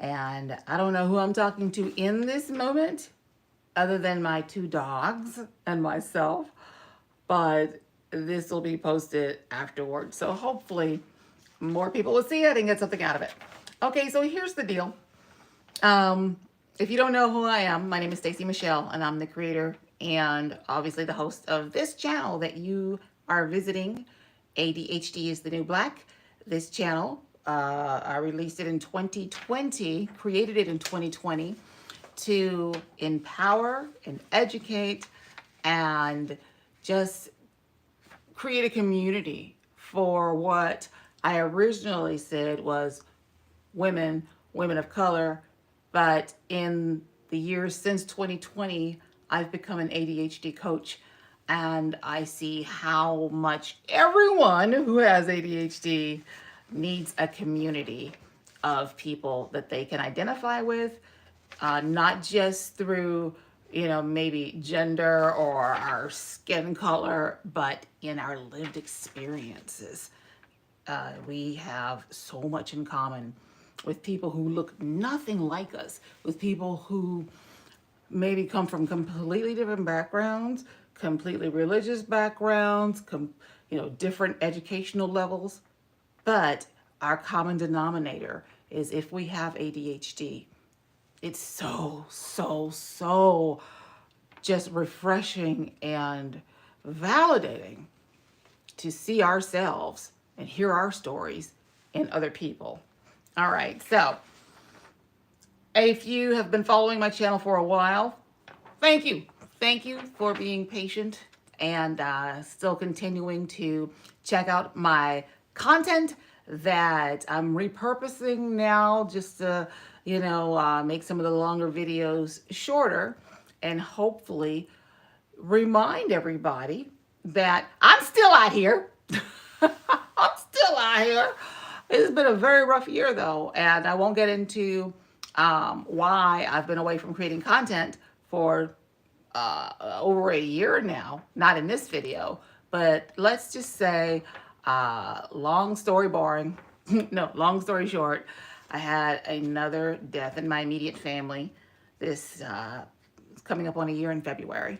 And I don't know who I'm talking to in this moment other than my two dogs and myself, but this will be posted afterwards. So hopefully more people will see it and get something out of it. Okay, so here's the deal. Um, if you don't know who I am, my name is Stacey Michelle, and I'm the creator and obviously the host of this channel that you are visiting. ADHD is the New Black. This channel, I released it in 2020, created it in 2020 to empower and educate and just create a community for what I originally said was women of color. But in the years since 2020, I've become an ADHD coach, and I see how much everyone who has ADHD needs a community of people that they can identify with, not just through, maybe gender or our skin color, but in our lived experiences. We have so much in common with people who look nothing like us, with people who maybe come from completely different backgrounds, completely religious backgrounds, different educational levels. But our common denominator is if we have ADHD, it's so just refreshing and validating to see ourselves and hear our stories in other people. All right, so if you have been following my channel for a while, thank you. Thank you for being patient and still continuing to check out my content that I'm repurposing now just to, make some of the longer videos shorter and hopefully remind everybody that I'm still out here. I'm still out here. It's been a very rough year though, and I won't get into why I've been away from creating content for over a year now, not in this video, but let's just say, long story boring, no, long story short, I had another death in my immediate family. This is coming up on a year in February.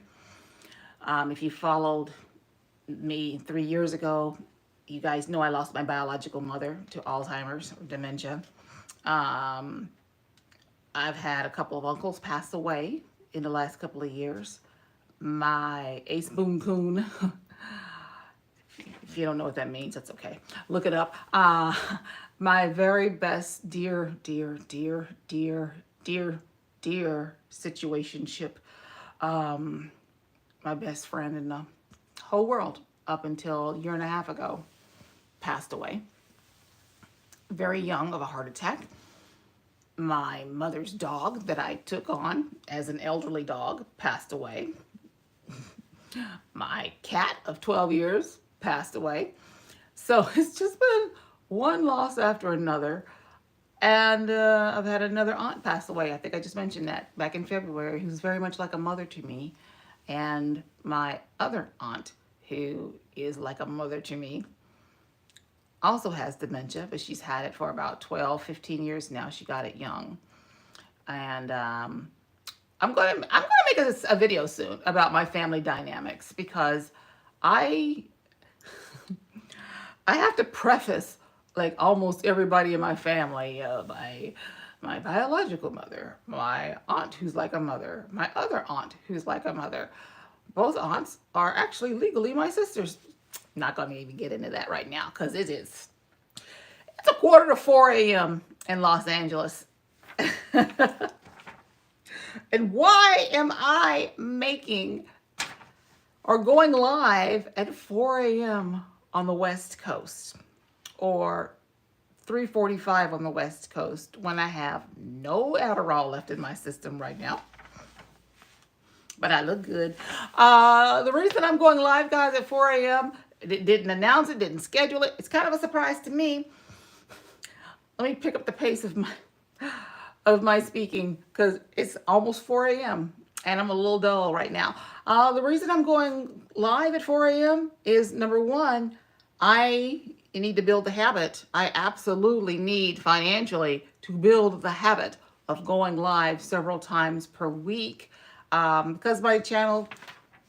If you followed me 3 years ago, you guys know I lost my biological mother to Alzheimer's or dementia. I've had a couple of uncles pass away in the last couple of years. My ace boon coon, if you don't know what that means, that's okay. Look it up. My very best dear situationship, my best friend in the whole world up until a year and a half ago, passed away. Very young of a heart attack. My mother's dog that I took on as an elderly dog passed away. My cat of 12 years passed away. So it's just been one loss after another. And I've had another aunt pass away. I think I just mentioned that back in February, who's very much like a mother to me. And my other aunt, who is like a mother to me, also has dementia, but she's had it for about 12, 15 years now. She got it young. And I'm gonna make a video soon about my family dynamics, because I have to preface like almost everybody in my family, my biological mother, my aunt who's like a mother, my other aunt who's like a mother. Both aunts are actually legally my sisters. Not gonna even get into that right now because it's a 3:45 a.m. in Los Angeles. And why am I making or going live at 4 a.m. on the West Coast or 3:45 on the West Coast when I have no Adderall left in my system right now? But I look good. The reason I'm going live, guys, at 4 a.m., didn't announce it, didn't schedule it. It's kind of a surprise to me. Let me pick up the pace of my speaking because it's almost 4 a.m. and I'm a little dull right now. The reason I'm going live at 4 a.m. is, number one, I you need to build the habit. I absolutely need financially to build the habit of going live several times per week, because my channel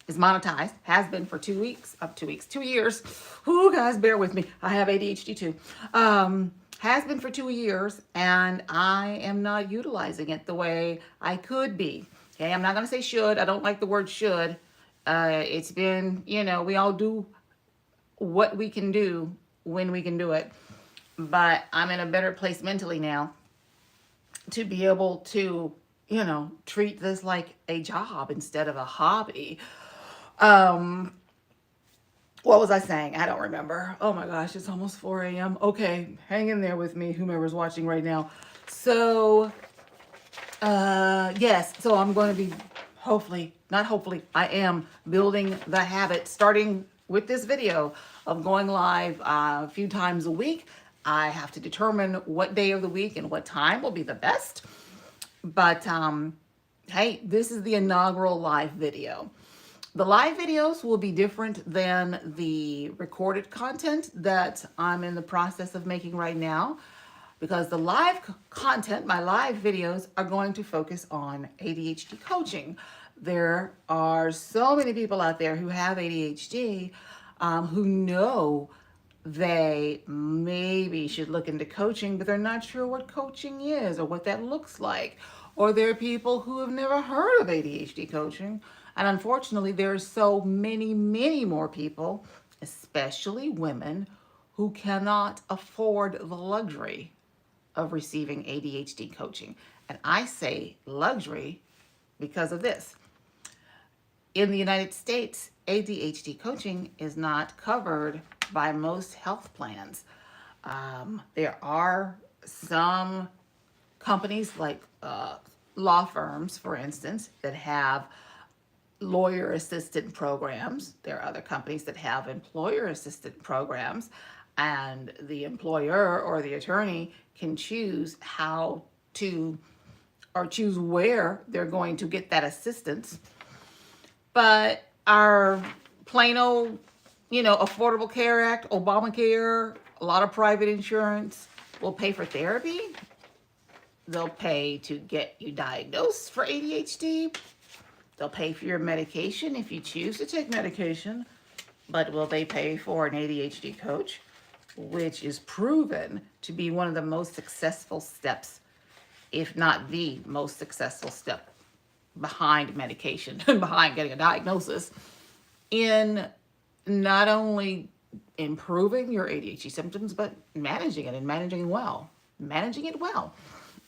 is monetized, has been for 2 weeks, 2 years. Ooh, guys, bear with me. I have ADHD too. Has been for 2 years, and I am not utilizing it the way I could be. Okay, I'm not going to say should. I don't like the word should. It's been, we all do what we can do when we can do it. But I'm in a better place mentally now to be able to, treat this like a job instead of a hobby. Um, what was I saying? I don't remember. Oh my gosh, it's almost 4 a.m. Okay, hang in there with me, whomever's watching right now. So, yes, so I'm going to be not hopefully, I am building the habit, starting with this video, of going live a few times a week. I have to determine what day of the week and what time will be the best. But hey, this is the inaugural live video. The live videos will be different than the recorded content that I'm in the process of making right now, because the live content, my live videos, are going to focus on ADHD coaching. There are so many people out there who have ADHD, who know they maybe should look into coaching, but they're not sure what coaching is or what that looks like. Or there are people who have never heard of ADHD coaching. And unfortunately, there are so many, many more people, especially women, who cannot afford the luxury of receiving ADHD coaching. And I say luxury because of this. In the United States, ADHD coaching is not covered by most health plans. There are some companies like law firms, for instance, that have lawyer assistant programs. There are other companies that have employer assistant programs, and the employer or the attorney can choose how to, or choose where they're going to get that assistance. But our plain old, Affordable Care Act, Obamacare, a lot of private insurance will pay for therapy. They'll pay to get you diagnosed for ADHD. They'll pay for your medication if you choose to take medication. But will they pay for an ADHD coach, which is proven to be one of the most successful steps, if not the most successful step behind medication and behind getting a diagnosis, in not only improving your ADHD symptoms, but managing it and managing it well.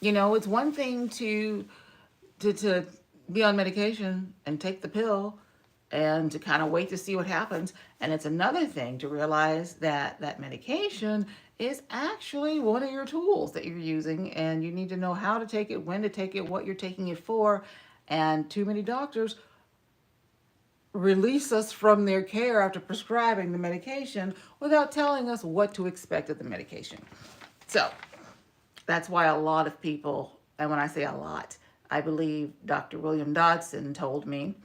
It's one thing to be on medication and take the pill and to kind of wait to see what happens. And it's another thing to realize that that medication is actually one of your tools that you're using, and you need to know how to take it, when to take it, what you're taking it for. And too many doctors release us from their care after prescribing the medication without telling us what to expect of the medication. So that's why a lot of people, and when I say a lot, I believe Dr. William Dodson told me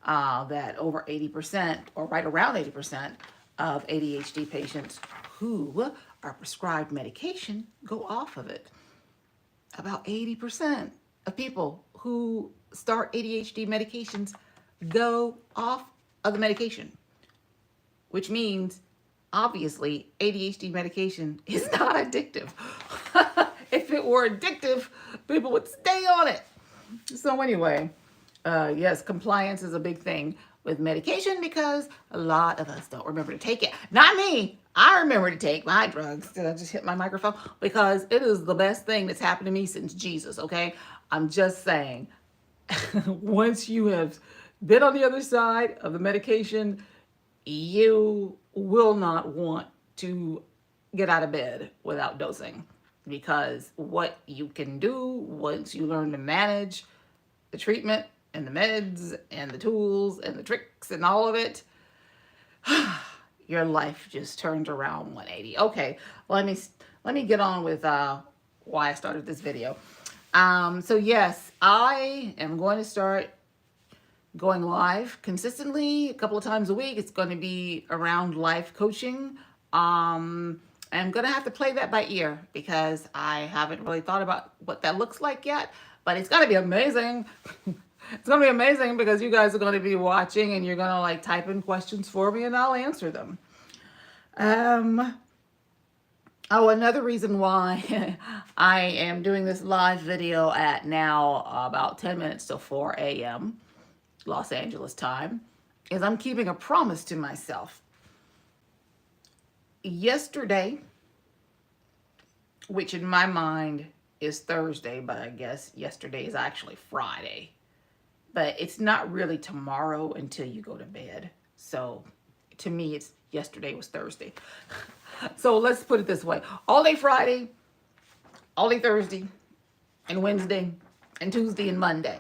that over 80%, or right around 80%, of ADHD patients who are prescribed medication go off of it. About 80% of people who start ADHD medications go off of the medication, which means obviously ADHD medication is not addictive. If it were addictive, people would stay on it. So anyway, yes, compliance is a big thing with medication, because a lot of us don't remember to take it. Not me. I remember to take my drugs. Did I just hit my microphone? Because it is the best thing that's happened to me since Jesus, okay? I'm just saying, once you have been on the other side of the medication, you will not want to get out of bed without dosing, because what you can do once you learn to manage the treatment and the meds and the tools and the tricks and all of it, your life just turns around 180. Okay, let me get on with why I started this video. So yes, I am going to start going live consistently a couple of times a week. It's going to be around life coaching. I'm going to have to play that by ear because I haven't really thought about what that looks like yet, but it's going to be amazing. It's going to be amazing because you guys are going to be watching and you're going to like type in questions for me and I'll answer them. Um, oh, another reason why I am doing this live video at now about 10 minutes till 4 a.m. Los Angeles time is I'm keeping a promise to myself. Yesterday, which in my mind is Thursday, but I guess yesterday is actually Friday. But it's not really tomorrow until you go to bed. So to me, it's yesterday was Thursday. So let's put it this way. All day Friday, all day Thursday, and Wednesday, and Tuesday, and Monday,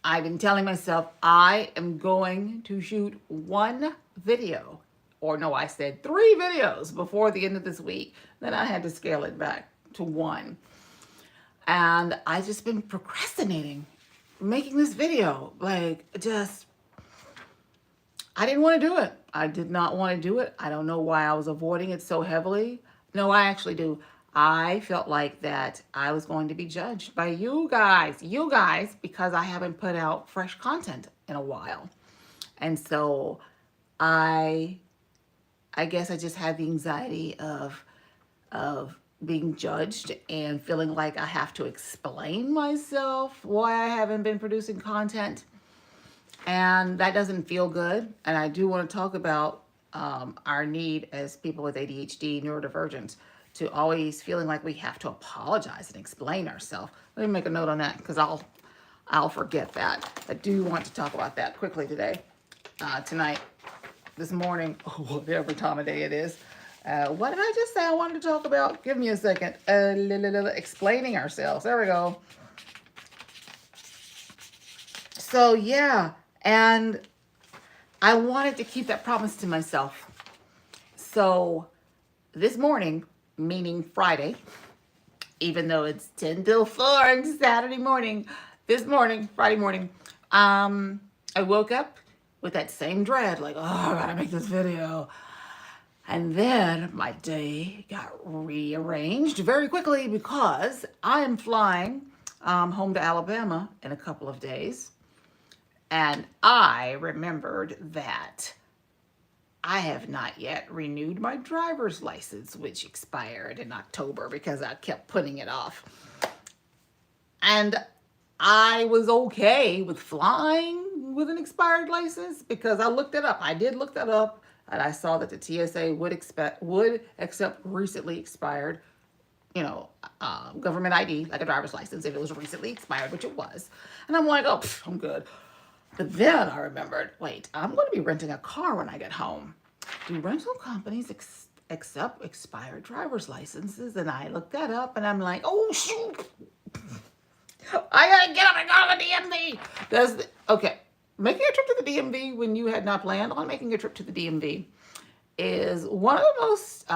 I've been telling myself I am going to shoot one video. Or no, I said 3 videos before the end of this week. Then I had to scale it back to 1. And I just been procrastinating making this video. Like, just, I didn't want to do it. I did not want to do it. I don't know why I was avoiding it so heavily. No, I actually do. I felt like that I was going to be judged by you guys, because I haven't put out fresh content in a while. And so I guess I just had the anxiety of being judged and feeling like I have to explain myself why I haven't been producing content. And that doesn't feel good. And I do want to talk about our need as people with ADHD, neurodivergence, to always feeling like we have to apologize and explain ourselves. Let me make a note on that because I'll forget that. I do want to talk about that quickly today, tonight, this morning, whatever time of day it is. What did I just say I wanted to talk about? Give me a second. Explaining ourselves. There we go. So yeah, and I wanted to keep that promise to myself. So this morning, meaning Friday, even though it's 10 till 4 on Saturday morning, this morning, Friday morning, I woke up with that same dread, like, oh, I gotta make this video. And then my day got rearranged very quickly because I am flying home to Alabama in a couple of days. And I remembered that I have not yet renewed my driver's license, which expired in October because I kept putting it off. And I was okay with flying with an expired license because I looked it up. I did look that up. And I saw that the TSA would accept recently expired, government ID, like a driver's license, if it was recently expired, which it was. And I'm like, oh, I'm good. But then I remembered, wait, I'm going to be renting a car when I get home. Do rental companies accept expired driver's licenses? And I looked that up, and I'm like, oh, shoot. I got to get up and go to the DMV. Okay. Making a trip to the DMV when you had not planned on making a trip to the DMV is one of the most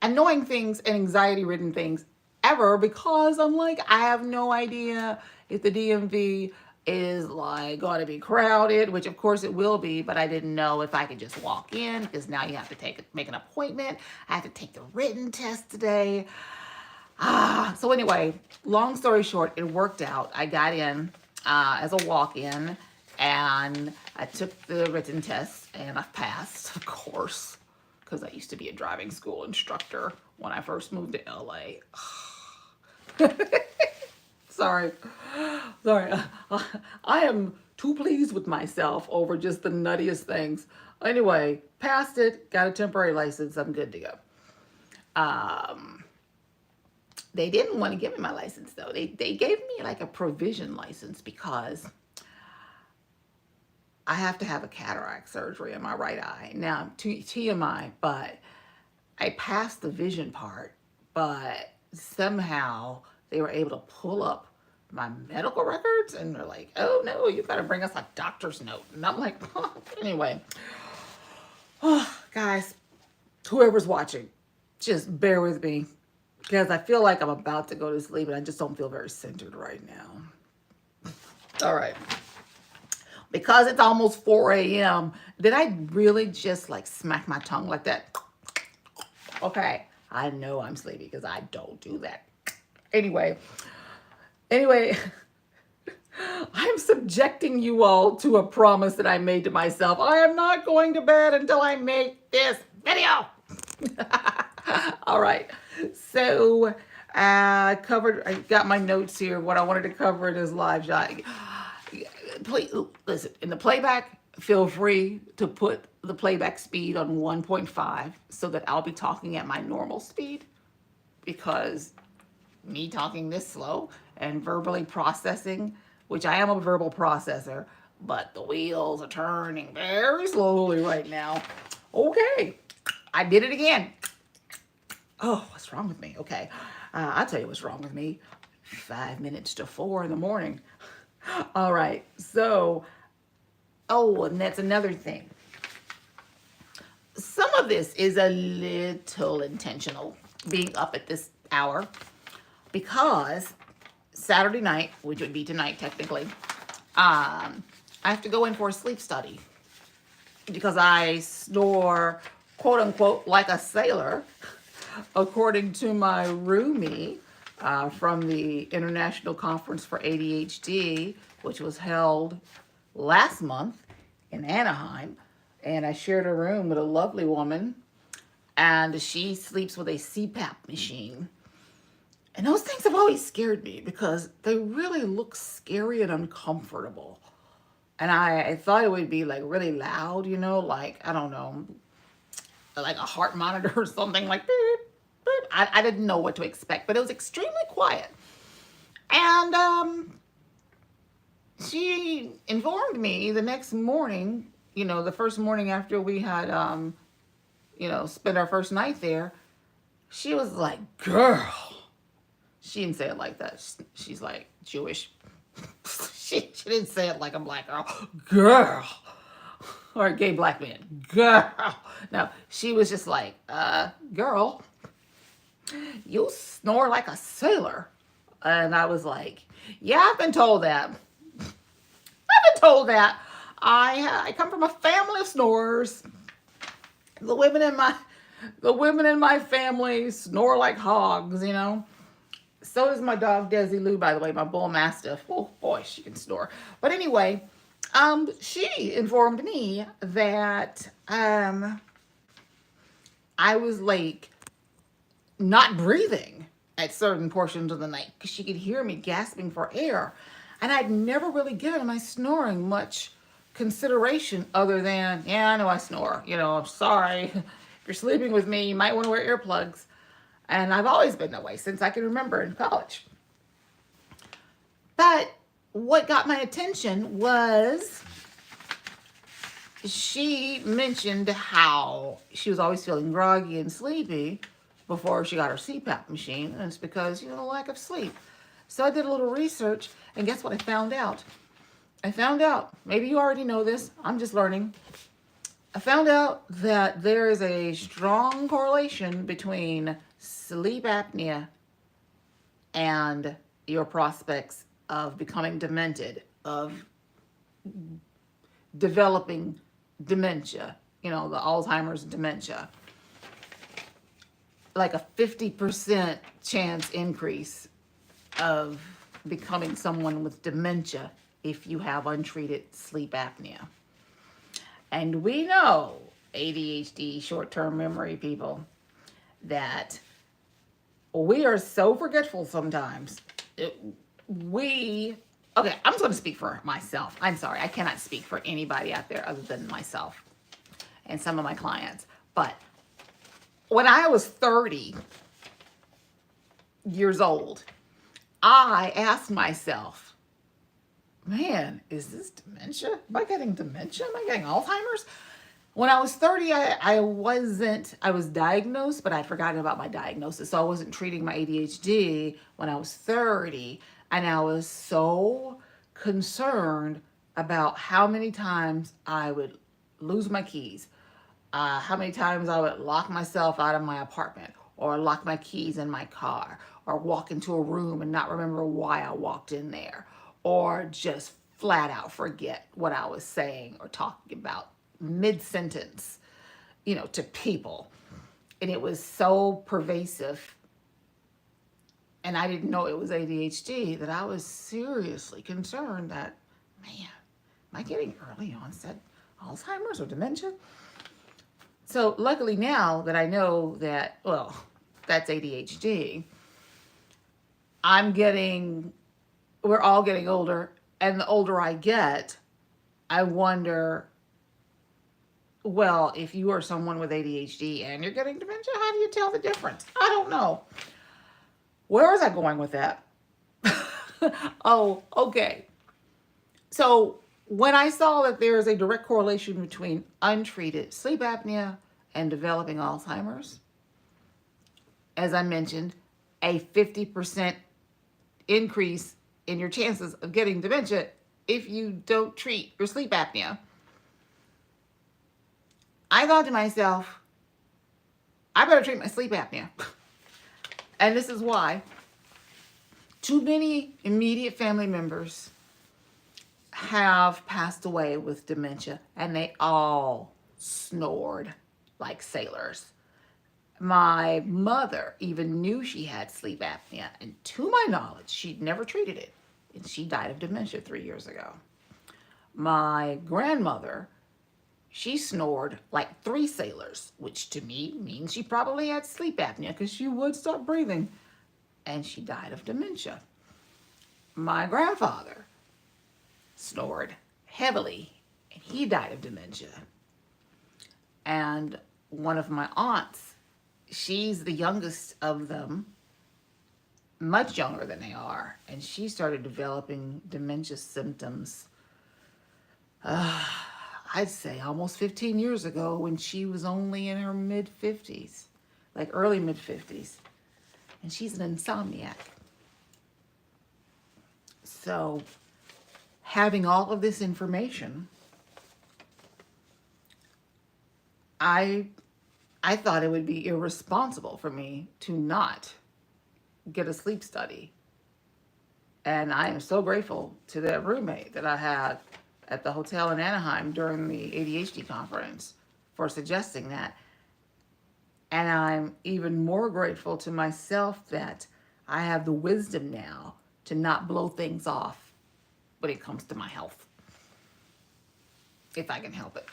annoying things and anxiety-ridden things ever because I'm like, I have no idea if the DMV is like going to be crowded, which of course it will be, but I didn't know if I could just walk in because now you have to make an appointment. I have to take the written test today. So anyway, long story short, it worked out. I got in as a walk-in, and I took the written test, and I passed, of course, because I used to be a driving school instructor when I first moved to LA. Sorry. I am too pleased with myself over just the nuttiest things. Anyway, passed it, got a temporary license, I'm good to go. They didn't want to give me my license, though. They gave me like a provision license because I have to have a cataract surgery in my right eye. Now, TMI, but I passed the vision part, but somehow they were able to pull up my medical records, and they're like, oh, no, you got to bring us a doctor's note. And I'm like, oh. Anyway. Oh, guys, whoever's watching, just bear with me. Because I feel like I'm about to go to sleep and I just don't feel very centered right now. All right. Because it's almost 4 a.m., did I really just like smack my tongue like that? Okay, I know I'm sleepy because I don't do that. Anyway, anyway, I'm subjecting you all to a promise that I made to myself. I am not going to bed until I make this video. All right. So I got my notes here. What I wanted to cover in this live shot. Please listen. In the playback, feel free to put the playback speed on 1.5 so that I'll be talking at my normal speed, because me talking this slow and verbally processing, which I am a verbal processor, but the wheels are turning very slowly right now. Okay, I did it again. Oh, what's wrong with me? Okay, I'll tell you what's wrong with me. 5 minutes to 4 in the morning. All right, so, oh, and that's another thing. Some of this is a little intentional, being up at this hour, because Saturday night, which would be tonight technically, I have to go in for a sleep study because I snore, quote unquote, like a sailor, according to my roomie from the International Conference for ADHD, which was held last month in Anaheim. And I shared a room with a lovely woman, and she sleeps with a CPAP machine. And those things have always scared me because they really look scary and uncomfortable. And I thought it would be like really loud, like, I don't know, like a heart monitor or something, like beep, beep. I didn't know what to expect, but it was extremely quiet. And she informed me the next morning, the first morning after we had, spent our first night there, she was like, girl. She didn't say it like that. She's like Jewish. she didn't say it like a black girl. Girl. Or a gay black man. Girl. No, she was just like, girl, you snore like a sailor. And I was like, yeah, I've been told that. I've been told that. I come from a family of snorers. The women in my family snore like hogs, So does my dog Desi Lou, by the way, my bull mastiff. Oh boy, she can snore. But anyway, she informed me that I was like not breathing at certain portions of the night because she could hear me gasping for air, and I'd never really given my snoring much consideration other than, yeah, I know I snore. I'm sorry. If you're sleeping with me, you might want to wear earplugs. And I've always been that way since I can remember in college. But what got my attention was she mentioned how she was always feeling groggy and sleepy before she got her CPAP machine. And it's because, lack of sleep. So I did a little research, and guess what I found out? Maybe you already know this, I'm just learning. I found out that there is a strong correlation between sleep apnea and your prospects of becoming demented, of developing dementia, the Alzheimer's dementia. Like a 50% chance increase of becoming someone with dementia if you have untreated sleep apnea. And we know, ADHD, short-term memory people, that we are so forgetful sometimes. Okay, I'm just going to speak for myself. I'm sorry, I cannot speak for anybody out there other than myself and some of my clients. But when I was 30 years old, I asked myself, man, is this dementia? Am I getting dementia? Am I getting Alzheimer's? When I was 30, I was diagnosed, but I'd forgotten about my diagnosis. So I wasn't treating my ADHD when I was 30. And I was so concerned about how many times I would lose my keys, how many times I would lock myself out of my apartment, or lock my keys in my car, or walk into a room and not remember why I walked in there, or just flat out forget what I was saying or talking about mid-sentence, to people. And it was so pervasive, and I didn't know it was ADHD, that I was seriously concerned that, man, am I getting early onset Alzheimer's or dementia? So luckily now that I know that, well, that's ADHD, we're all getting older, and the older I get, I wonder, well, if you are someone with ADHD and you're getting dementia, how do you tell the difference? I don't know. Where was I going with that? Oh, okay. So when I saw that there is a direct correlation between untreated sleep apnea and developing Alzheimer's, as I mentioned, a 50% increase in your chances of getting dementia if you don't treat your sleep apnea, I thought to myself, I better treat my sleep apnea. And this is why. Too many immediate family members have passed away with dementia, and they all snored like sailors. My mother even knew she had sleep apnea, and to my knowledge, she'd never treated it, and she died of dementia 3 years ago. My grandmother, she snored like 3 sailors, which to me means she probably had sleep apnea because she would stop breathing, and she died of dementia. My grandfather snored heavily, and he died of dementia. And one of my aunts, she's the youngest of them, much younger than they are, and she started developing dementia symptoms, I'd say almost 15 years ago, when she was only in her mid-50s, like early mid-50s. And she's an insomniac. So having all of this information, I thought it would be irresponsible for me to not get a sleep study. And I am so grateful to that roommate that I had at the hotel in Anaheim during the ADHD conference for suggesting that. And I'm even more grateful to myself that I have the wisdom now to not blow things off when it comes to my health, if I can help it.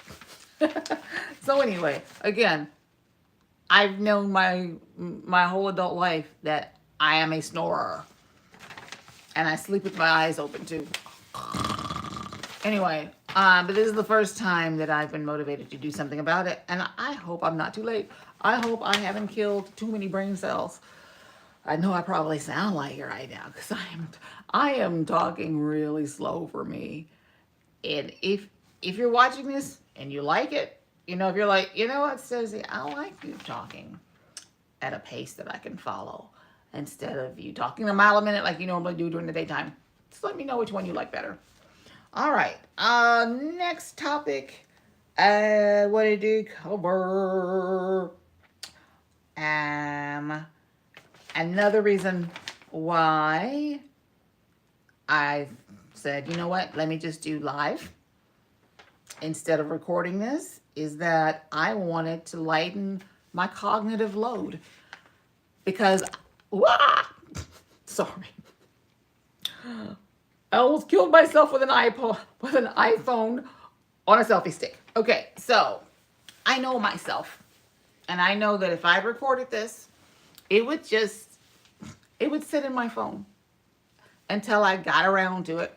So anyway, again, I've known my whole adult life that I am a snorer, and I sleep with my eyes open too. Anyway, but this is the first time that I've been motivated to do something about it, and I hope I'm not too late. I hope I haven't killed too many brain cells. I know I probably sound like it right now because I am talking really slow for me. And if you're watching this and you like it, if you're like, you know what, Susie, I like you talking at a pace that I can follow instead of you talking a mile a minute like you normally do during the daytime. Just let me know which one you like better. All right. Next topic. What did you cover? Another reason why I said, you know what, let me just do live instead of recording this is that I wanted to lighten my cognitive load because, sorry. I almost killed myself with an iPhone on a selfie stick. Okay, so I know myself, and I know that if I recorded this, it would sit in my phone until I got around to it,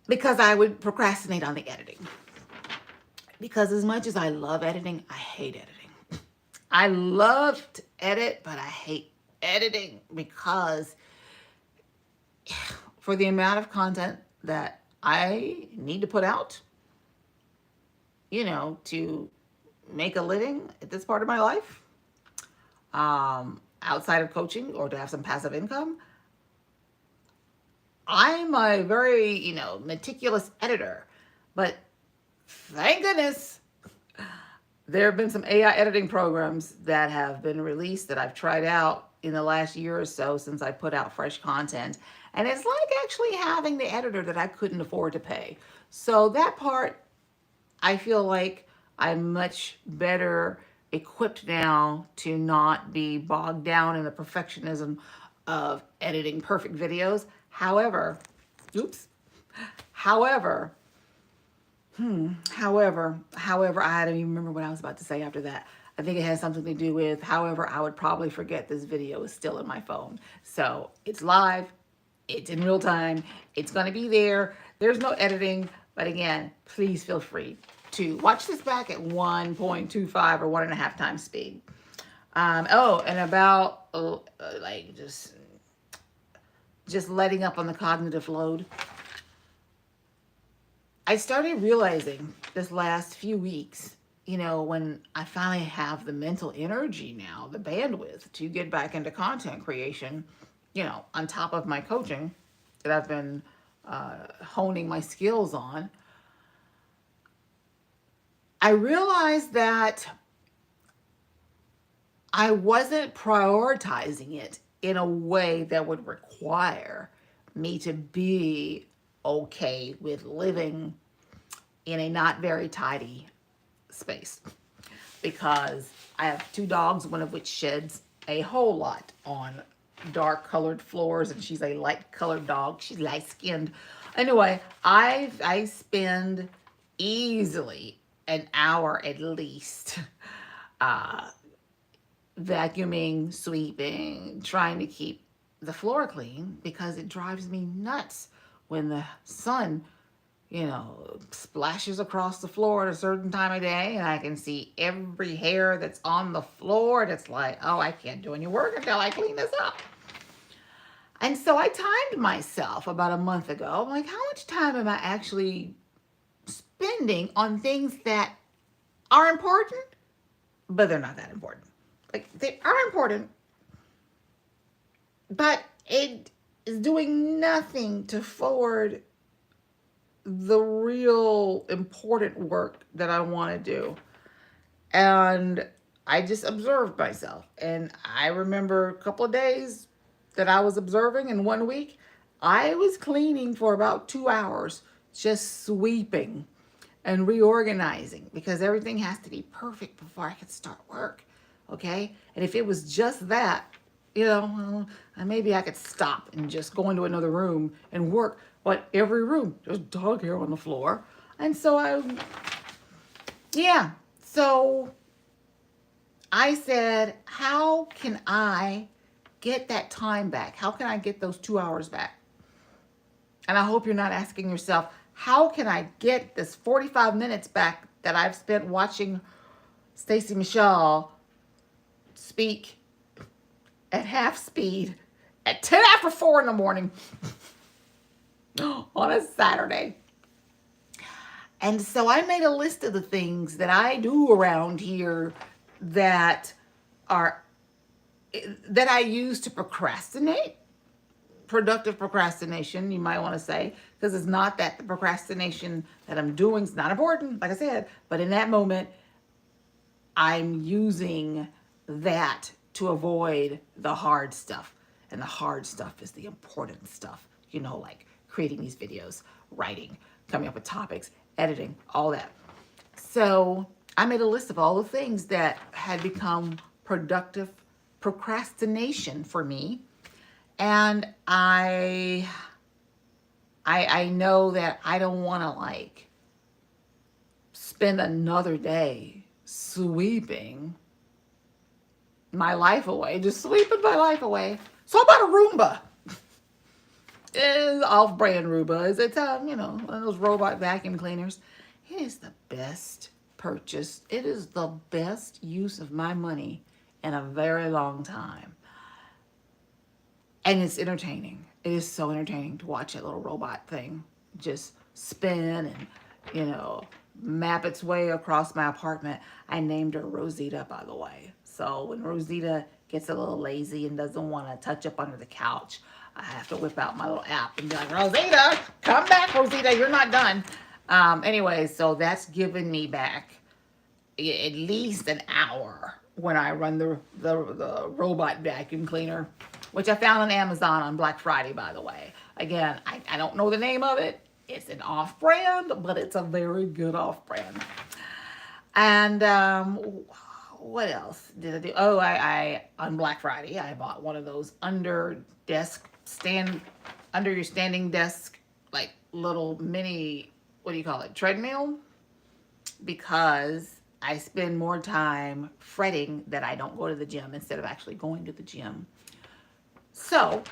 because I would procrastinate on the editing. Because as much as I love editing, I hate editing. I love to edit, but I hate editing because for the amount of content that I need to put out, to make a living at this part of my life, outside of coaching or to have some passive income, I'm a very, meticulous editor. But thank goodness there have been some AI editing programs that have been released that I've tried out in the last year or so since I put out fresh content. And it's like actually having the editor that I couldn't afford to pay. So that part, I feel like I'm much better equipped now to not be bogged down in the perfectionism of editing perfect videos. However, oops, however, I don't even remember what I was about to say after that. I think it has something to do with, however, I would probably forget this video is still in my phone. So it's live, it's in real time, it's going to be there. There's no editing, but again, please feel free to watch this back at 1.25 or 1.5 times speed. Oh, and about like just letting up on the cognitive load. I started realizing this last few weeks, when I finally have the mental energy now, the bandwidth to get back into content creation, on top of my coaching that I've been honing my skills on, I realized that I wasn't prioritizing it in a way that would require me to be okay with living in a not very tidy space, because I have 2 dogs, one of which sheds a whole lot on dark colored floors, and she's a light colored dog. She's light skinned. Anyway, I spend easily an hour at least vacuuming, sweeping, trying to keep the floor clean, because it drives me nuts when the sun, splashes across the floor at a certain time of day and I can see every hair that's on the floor. And it's like, oh, I can't do any work until I clean this up. And so I timed myself about a month ago. I'm like, how much time am I actually spending on things that are important, but they're not that important? Like, they are important, but it is doing nothing to forward the real important work that I want to do. And I just observed myself. And I remember a couple of days that I was observing in 1 week, I was cleaning for about 2 hours, just sweeping and reorganizing, because everything has to be perfect before I can start work. Okay? And if it was just that, maybe I could stop and just go into another room and work. But every room, there's dog hair on the floor. And so so I said, how can I get that time back? How can I get those 2 hours back? And I hope you're not asking yourself, how can I get this 45 minutes back that I've spent watching Stacey Michelle speak at half speed at 10 after 4 in the morning on a Saturday. And so I made a list of the things that I do around here that I use to procrastinate. Productive procrastination, you might want to say, because it's not that the procrastination that I'm doing is not important, like I said, but in that moment, I'm using that to avoid the hard stuff. And the hard stuff is the important stuff, like creating these videos, writing, coming up with topics, editing, all that. So I made a list of all the things that had become productive procrastination for me. And I know that I don't want to spend another day sweeping my life away, just sweeping my life away. So I bought a Roomba. It's off-brand Roomba. It's one of those robot vacuum cleaners. It is the best purchase. It is the best use of my money in a very long time. And it's entertaining. It is so entertaining to watch that little robot thing just spin and, map its way across my apartment. I named her Rosita, by the way. So when Rosita gets a little lazy and doesn't want to touch up under the couch, I have to whip out my little app and be like, Rosita, come back, Rosita, you're not done. Anyway, so that's given me back at least an hour when I run the robot vacuum cleaner, which I found on Amazon on Black Friday, by the way. Again, I don't know the name of it. It's an off-brand, but it's a very good off-brand. And what else did I do? Oh, I on Black Friday I bought one of those under your standing desk, like little mini, what do you call it, treadmill, because I spend more time fretting that I don't go to the gym instead of actually going to the gym. So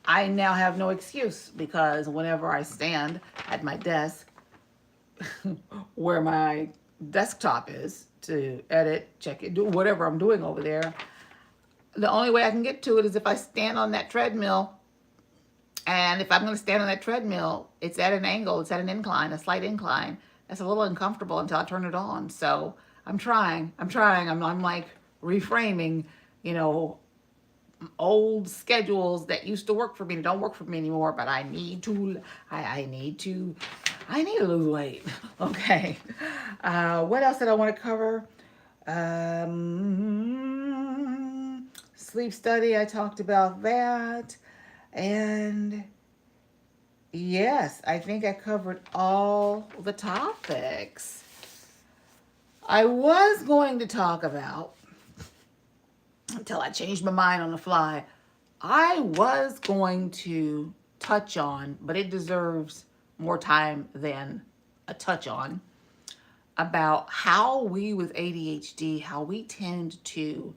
I now have no excuse, because whenever I stand at my desk where my desktop is to edit, check it, do whatever I'm doing over there, the only way I can get to it is if I stand on that treadmill. And if I'm going to stand on that treadmill, it's at an angle, it's at an incline, a slight incline. That's a little uncomfortable until I turn it on. So I'm trying. I'm like reframing, you know, old schedules that used to work for me, don't work for me anymore, but I need to lose weight. Okay. What else did I want to cover? Sleep study, I talked about that. And yes, I think I covered all the topics. I was going to talk about, until I changed my mind on the fly, I was going to touch on, but it deserves more time than a touch on, about how we with ADHD, how we tend to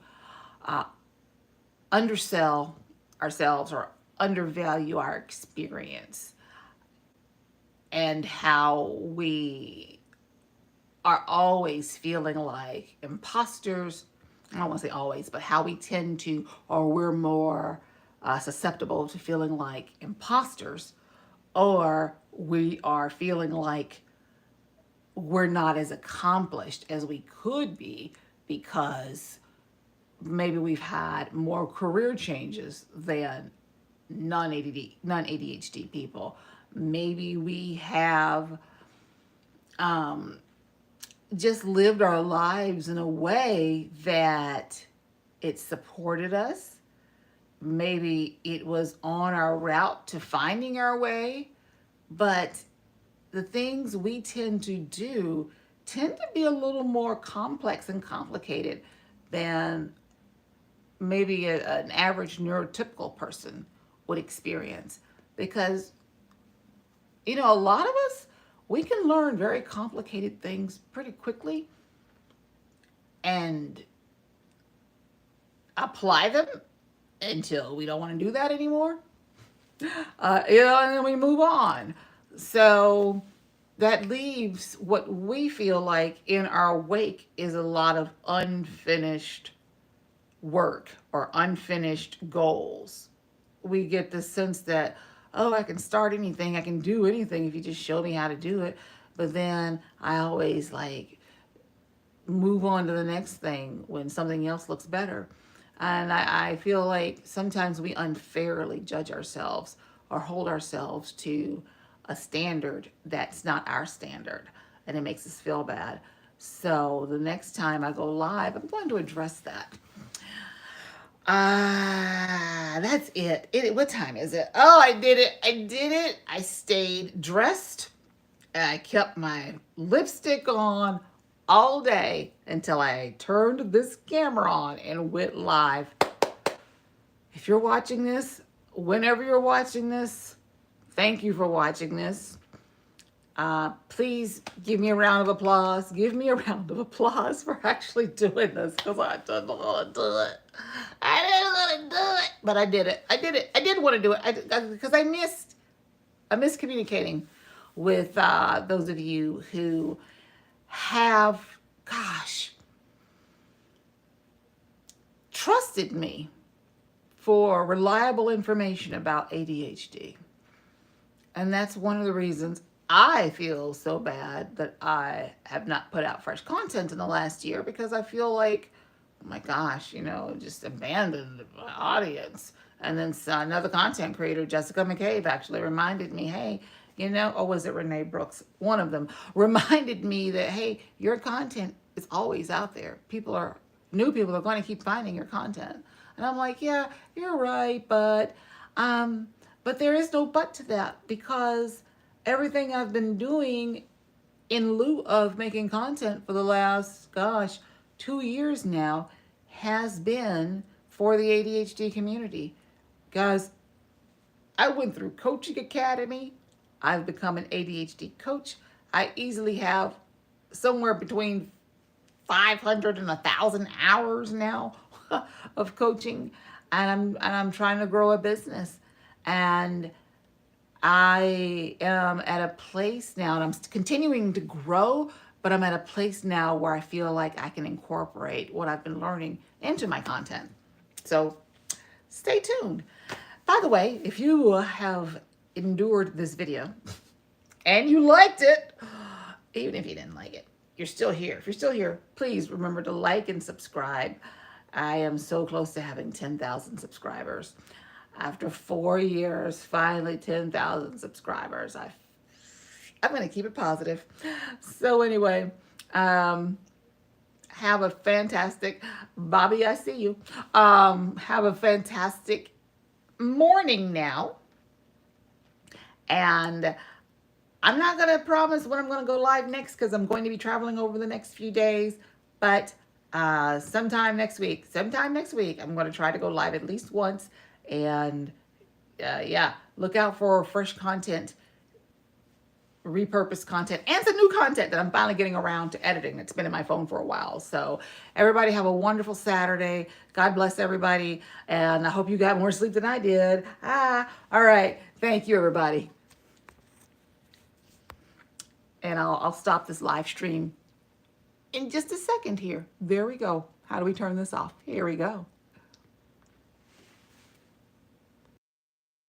undersell ourselves or undervalue our experience, and how we are always feeling like imposters. I don't want to say always, but how we tend to, or we're more susceptible to feeling like imposters, or we are feeling like we're not as accomplished as we could be because maybe we've had more career changes than non-ADHD people. Maybe we have just lived our lives in a way that it supported us. Maybe it was on our route to finding our way, but the things we tend to do tend to be a little more complex and complicated than maybe an average neurotypical person would experience. Because, you know, a lot of us, we can learn very complicated things pretty quickly and apply them until we don't want to do that anymore. And then we move on. So that leaves what we feel like in our wake is a lot of unfinished work or unfinished goals. We get the sense that, oh, I can start anything, I can do anything if you just show me how to do it. But then I always like move on to the next thing when something else looks better. And I feel like sometimes we unfairly judge ourselves or hold ourselves to a standard that's not our standard, and it makes us feel bad. So the next time I go live, I'm going to address that. That's it. What time is it? Oh, I did it. I stayed dressed. I kept my lipstick on all day until I turned this camera on and went live. If you're watching this, whenever you're watching this, thank you for watching this. Please give me a round of applause. Give me a round of applause for actually doing this, because I didn't want to do it. I didn't want to do it, but I did it. I did want to do it because I missed communicating with those of you who have, trusted me for reliable information about ADHD. And that's one of the reasons I feel so bad that I have not put out fresh content in the last year, because I feel like, oh my gosh, just abandoned my audience. And then another content creator, Jessica McCabe, actually reminded me, hey, or was it Renee Brooks? One of them reminded me that, hey, your content is always out there. New people are going to keep finding your content. And I'm like, yeah, you're right, but there is no but to that, because everything I've been doing in lieu of making content for the last, 2 years now has been for the ADHD community. Guys, I went through Coaching Academy. I've become an ADHD coach. I easily have somewhere between 500 and 1,000 hours now of coaching, and I'm trying to grow a business, and I am at a place now, and I'm continuing to grow, but I'm at a place now where I feel like I can incorporate what I've been learning into my content. So stay tuned. By the way, if you have endured this video and you liked it, even if you didn't like it, you're still here. If you're still here, please remember to like and subscribe. I am so close to having 10,000 subscribers. After 4 years, finally 10,000 subscribers. I'm going to keep it positive. So anyway, have a fantastic, Bobby, I see you. Have a fantastic morning now. And I'm not going to promise when I'm going to go live next because I'm going to be traveling over the next few days. But sometime next week, I'm going to try to go live at least once. And yeah, look out for fresh content, repurposed content, and some new content that I'm finally getting around to editing. It's been in my phone for a while. So everybody have a wonderful Saturday. God bless everybody. And I hope you got more sleep than I did. All right. Thank you, everybody. And I'll stop this live stream in just a second here. There we go. How do we turn this off? Here we go.